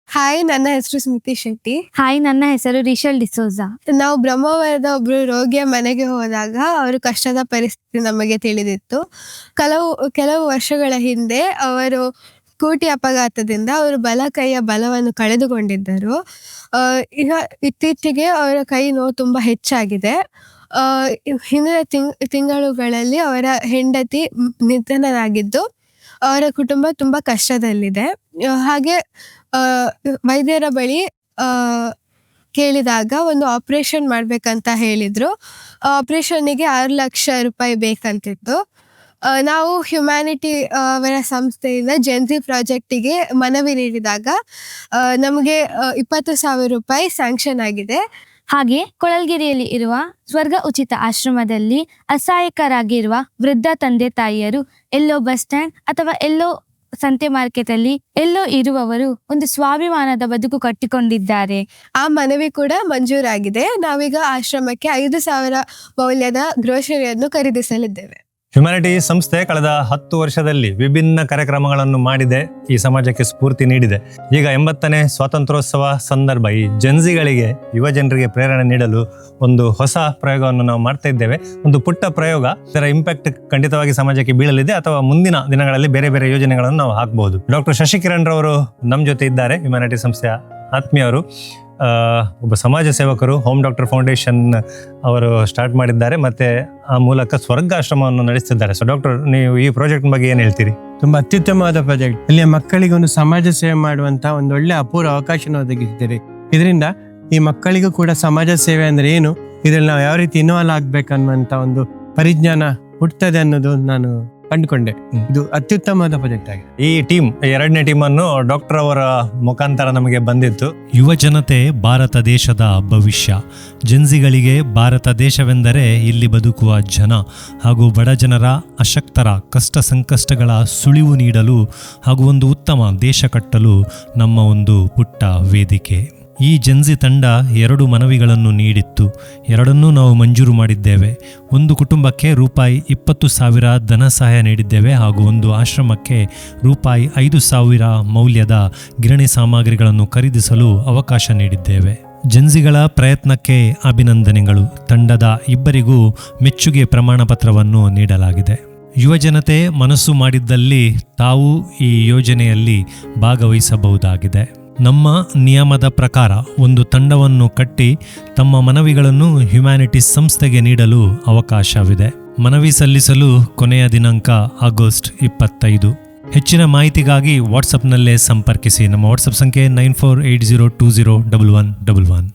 Hi, ನನ್ನ ಹೆಸರು ಸ್ಮಿತಿ Shetty. Hi, ನನ್ನ ಹೆಸರು ರಿಷಲ್ ಡಿಸೋಜಾ. ನಾವು ಬ್ರಹ್ಮಾವರದ ಒಬ್ರು ರೋಗಿಯ ಮನೆಗೆ ಹೋದಾಗ ಅವರ ಕಷ್ಟದ ಪರಿಸ್ಥಿತಿ ನಮಗೆ ತಿಳಿದಿತ್ತು. ಕೆಲವು ವರ್ಷಗಳ ಹಿಂದೆ ಅವರು ಸ್ಕೂಟಿ ಅಪಘಾತದಿಂದ ಅವರು ಬಲ ಕೈಯ ಬಲವನ್ನು ಕಳೆದುಕೊಂಡಿದ್ದರು. ಈಗ ಇತ್ತೀಚೆಗೆ ಅವರ ಕೈ ನೋವು ತುಂಬ ಹೆಚ್ಚಾಗಿದೆ. ಹಿಂದಿನ ತಿಂಗಳುಗಳಲ್ಲಿ ಅವರ ಹೆಂಡತಿ ನಿಧನರಾಗಿದ್ದು ಅವರ ಕುಟುಂಬ ತುಂಬ ಕಷ್ಟದಲ್ಲಿದೆ. ಹಾಗೆ ವೈದ್ಯರ ಬಳಿ ಕೇಳಿದಾಗ ಒಂದು ಆಪ್ರೇಷನ್ ಮಾಡಬೇಕಂತ ಹೇಳಿದರು. ಆಪ್ರೇಷನ್ನಿಗೆ 6 ಲಕ್ಷ ರೂಪಾಯಿ ಬೇಕಂತಿತ್ತು. ನಾವು ಹ್ಯುಮ್ಯಾನಿಟಿ ಅವರ ಸಂಸ್ಥೆಯಿಂದ ಜೆನ್ಸಿ ಪ್ರಾಜೆಕ್ಟಿಗೆ ಮನವಿ ನೀಡಿದಾಗ ನಮಗೆ 20,000 ರೂಪಾಯಿ ಸ್ಯಾಂಕ್ಷನ್ ಆಗಿದೆ. ಹಾಗೆ ಕೊಳಲ್ಗೆರೆಯಲ್ಲಿ ಇರುವ ಸ್ವರ್ಗ ಉಚಿತ ಆಶ್ರಮದಲ್ಲಿ ಅಸಹಾಯಕರಾಗಿರುವ ವೃದ್ಧ ತಂದೆ ತಾಯಿಯರು ಎಲ್ಲೋ ಬಸ್ ಸ್ಟ್ಯಾಂಡ್ ಅಥವಾ ಎಲ್ಲೋ ಸಂತೆ ಮಾರ್ಕೆಟ್ ಅಲ್ಲಿ ಎಲ್ಲೋ ಇರುವವರು ಒಂದು ಸ್ವಾಭಿಮಾನದ ಬದುಕು ಕಟ್ಟಿಕೊಂಡಿದ್ದಾರೆ. ಆ ಮನವಿ ಕೂಡ ಮಂಜೂರಾಗಿದೆ. ನಾವೀಗ ಆಶ್ರಮಕ್ಕೆ 5,000 ಮೌಲ್ಯದ ಗ್ರೋಸರಿಯನ್ನು ಖರೀದಿಸಲಿದ್ದೇವೆ. ಹ್ಯುಮ್ಯಾನಿಟಿ ಸಂಸ್ಥೆ ಕಳೆದ 10 ವರ್ಷದಲ್ಲಿ ವಿಭಿನ್ನ ಕಾರ್ಯಕ್ರಮಗಳನ್ನು ಮಾಡಿದೆ, ಈ ಸಮಾಜಕ್ಕೆ ಸ್ಫೂರ್ತಿ ನೀಡಿದೆ. ಈಗ 80ನೇ ಸ್ವಾತಂತ್ರ್ಯೋತ್ಸವ ಸಂದರ್ಭ ಈ ಜನ್ಸಿಗಳಿಗೆ, ಯುವ ಜನರಿಗೆ ಪ್ರೇರಣೆ ನೀಡಲು ಒಂದು ಹೊಸ ಪ್ರಯೋಗವನ್ನು ನಾವು ಮಾಡ್ತಾ ಇದ್ದೇವೆ. ಒಂದು ಪುಟ್ಟ ಪ್ರಯೋಗ, ಇದರ ಇಂಪ್ಯಾಕ್ಟ್ ಖಂಡಿತವಾಗಿ ಸಮಾಜಕ್ಕೆ ಬೀಳಲಿದೆ ಅಥವಾ ಮುಂದಿನ ದಿನಗಳಲ್ಲಿ ಬೇರೆ ಬೇರೆ ಯೋಜನೆಗಳನ್ನು ನಾವು ಹಾಕಬಹುದು. ಡಾಕ್ಟರ್ ಶಶಿಕಿರಣ್ ರವರು ನಮ್ಮ ಜೊತೆ ಇದ್ದಾರೆ. ಹ್ಯುಮ್ಯಾನಿಟಿ ಸಂಸ್ಥೆಯ ಆತ್ಮೀಯರು, ಒಬ್ಬ ಸಮಾಜ ಸೇವಕರು. ಹೋಮ್ ಡಾಕ್ಟರ್ ಫೌಂಡೇಶನ್ ಅವರು ಸ್ಟಾರ್ಟ್ ಮಾಡಿದ್ದಾರೆ ಮತ್ತೆ ಆ ಮೂಲಕ ಸ್ವರ್ಗಾಶ್ರಮವನ್ನು ನಡೆಸ್ತಿದ್ದಾರೆ. ಸೊ ಡಾಕ್ಟರ್, ನೀವು ಈ ಪ್ರಾಜೆಕ್ಟ್ ಬಗ್ಗೆ ಏನು ಹೇಳ್ತೀರಿ? ತುಂಬಾ ಅತ್ಯುತ್ತಮವಾದ ಪ್ರಾಜೆಕ್ಟ್. ಇಲ್ಲಿ ಮಕ್ಕಳಿಗೆ ಒಂದು ಸಮಾಜ ಸೇವೆ ಮಾಡುವಂತ ಒಂದು ಒಳ್ಳೆ ಅಪೂರ್ವ ಅವಕಾಶವನ್ನು ಒದಗಿಸಿದ್ದೀರಿ. ಇದರಿಂದ ಈ ಮಕ್ಕಳಿಗೂ ಕೂಡ ಸಮಾಜ ಸೇವೆ ಅಂದ್ರೆ ಏನು, ಇದ್ರಲ್ಲಿ ನಾವು ಯಾವ ರೀತಿ ಇನ್ವಾಲ್ವ್ ಆಗ್ಬೇಕನ್ನುವಂತ ಒಂದು ಪರಿಜ್ಞಾನ ಹುಟ್ಟುತ್ತದೆ ಅನ್ನೋದು ನಾನು ಕಂಡುಕೊಂಡೆ. ಇದು ಅತ್ಯುತ್ತಮವಾದ ಪ್ರಾಜೆಕ್ಟ್ ಆಗಿದೆ. ಈ ಟೀಮ್, 2ನೇ ಟೀಮ್ ಅನ್ನು ಡಾಕ್ಟರ್ ಅವರ ಮುಖಾಂತರ ನಮಗೆ ಬಂದಿತ್ತು. ಯುವ ಜನತೆ ಭಾರತ ದೇಶದ ಭವಿಷ್ಯ. ಜನ್ಸಿಗಳಿಗೆ ಭಾರತ ದೇಶವೆಂದರೆ ಇಲ್ಲಿ ಬದುಕುವ ಜನ ಹಾಗೂ ಬಡ ಜನರ, ಅಶಕ್ತರ ಕಷ್ಟ ಸಂಕಷ್ಟಗಳ ಸುಳಿವು ನೀಡಲು ಹಾಗೂ ಒಂದು ಉತ್ತಮ ದೇಶ ಕಟ್ಟಲು ನಮ್ಮ ಒಂದು ಪುಟ್ಟ ವೇದಿಕೆ. ಈ ಜನ್ಸಿ ತಂಡ 2 ಮನವಿಗಳನ್ನು ನೀಡಿತ್ತು. 2ನ್ನೂ ನಾವು ಮಂಜೂರು ಮಾಡಿದ್ದೇವೆ. ಒಂದು ಕುಟುಂಬಕ್ಕೆ ರೂಪಾಯಿ 20,000 ಧನ ಸಹಾಯ ನೀಡಿದ್ದೇವೆ ಹಾಗೂ ಒಂದು ಆಶ್ರಮಕ್ಕೆ ರೂಪಾಯಿ 5,000 ಮೌಲ್ಯದ ಗಿರಣಿ ಸಾಮಗ್ರಿಗಳನ್ನು ಖರೀದಿಸಲು ಅವಕಾಶ ನೀಡಿದ್ದೇವೆ. ಜನ್ಸಿಗಳ ಪ್ರಯತ್ನಕ್ಕೆ ಅಭಿನಂದನೆಗಳು. ತಂಡದ ಇಬ್ಬರಿಗೂ ಮೆಚ್ಚುಗೆ ಪ್ರಮಾಣ ಪತ್ರವನ್ನು ನೀಡಲಾಗಿದೆ. ಯುವಜನತೆ ಮನಸ್ಸು ಮಾಡಿದ್ದಲ್ಲಿ ತಾವು ಈ ಯೋಜನೆಯಲ್ಲಿ ಭಾಗವಹಿಸಬಹುದಾಗಿದೆ. ನಮ್ಮ ನಿಯಮದ ಪ್ರಕಾರ ಒಂದು ತಂಡವನ್ನು ಕಟ್ಟಿ ತಮ್ಮ ಮನವಿಗಳನ್ನು ಹ್ಯುಮ್ಯಾನಿಟಿ ಸಂಸ್ಥೆಗೆ ನೀಡಲು ಅವಕಾಶವಿದೆ. ಮನವಿ ಸಲ್ಲಿಸಲು ಕೊನೆಯ ದಿನಾಂಕ ಆಗಸ್ಟ್ 25. ಹೆಚ್ಚಿನ ಮಾಹಿತಿಗಾಗಿ ವಾಟ್ಸಪ್ನಲ್ಲೇ ಸಂಪರ್ಕಿಸಿ. ನಮ್ಮ ವಾಟ್ಸಪ್ ಸಂಖ್ಯೆ 9480201111.